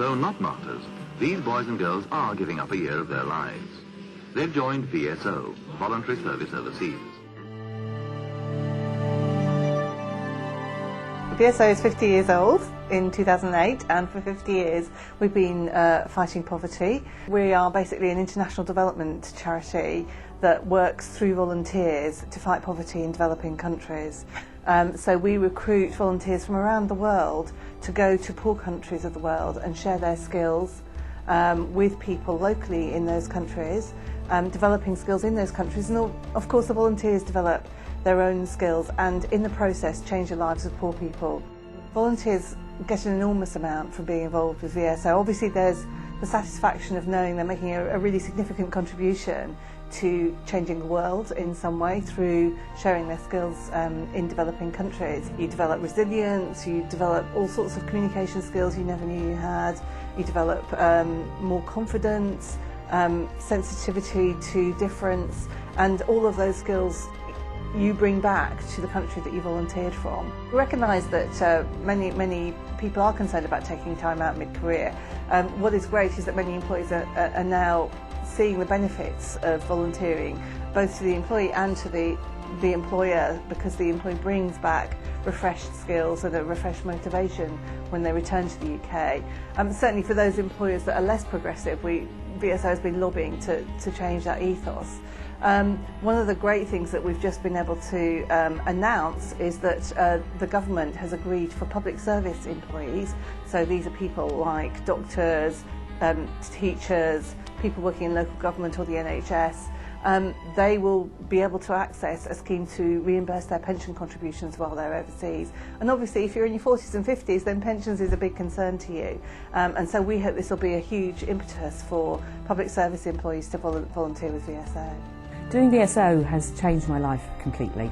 though not martyrs, these boys and girls are giving up a year of their lives. They've joined VSO, Voluntary Service Overseas. VSO is 50 years old in 2008, and for 50 years we've been fighting poverty. We are basically an international development charity that works through volunteers to fight poverty in developing countries. So we recruit volunteers from around the world to go to poor countries of the world and share their skills with people locally in those countries, developing skills in those countries, and of course the volunteers develop their own skills and in the process change the lives of poor people. Volunteers get an enormous amount from being involved with VSO. Obviously there's the satisfaction of knowing they're making a really significant contribution to changing the world in some way through sharing their skills in developing countries. You develop resilience, you develop all sorts of communication skills you never knew you had, you develop more confidence, sensitivity to difference, and all of those skills you bring back to the country that you volunteered from. We recognise that many people are concerned about taking time out mid-career. What is great is that many employees are now seeing the benefits of volunteering, both to the employee and to the employer, because the employee brings back refreshed skills and a refreshed motivation when they return to the UK. Certainly for those employers that are less progressive, VSO has been lobbying to change that ethos. One of the great things that we've just been able to announce is that the government has agreed for public service employees, so these are people like doctors, teachers, people working in local government or the NHS, they will be able to access a scheme to reimburse their pension contributions while they're overseas. And obviously if you're in your 40s and 50s, then pensions is a big concern to you. And so we hope this will be a huge impetus for public service employees to volunteer with VSO. Doing VSO has changed my life completely,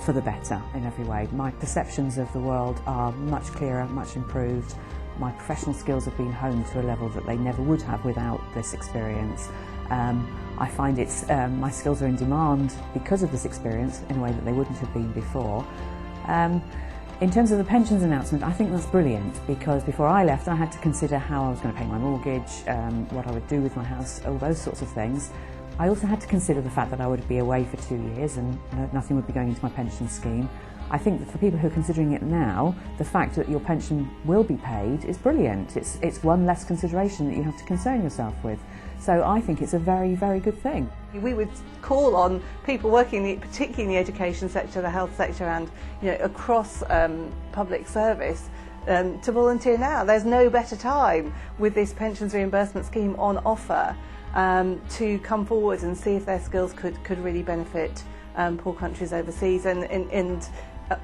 for the better in every way. My perceptions of the world are much clearer, much improved. My professional skills have been honed to a level that they never would have without this experience. I find my skills are in demand because of this experience in a way that they wouldn't have been before. In terms of the pensions announcement, I think that's brilliant, because before I left I had to consider how I was going to pay my mortgage, what I would do with my house, all those sorts of things. I also had to consider the fact that I would be away for 2 years and nothing would be going into my pension scheme. I think that for people who are considering it now, the fact that your pension will be paid is brilliant. It's one less consideration that you have to concern yourself with. So I think it's a very, very good thing. We would call on people working particularly in the education sector, the health sector, and across public service to volunteer now. There's no better time with this pensions reimbursement scheme on offer to come forward and see if their skills could really benefit poor countries overseas, and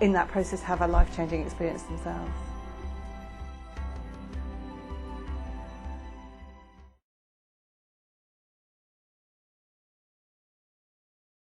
in that process have a life-changing experience themselves.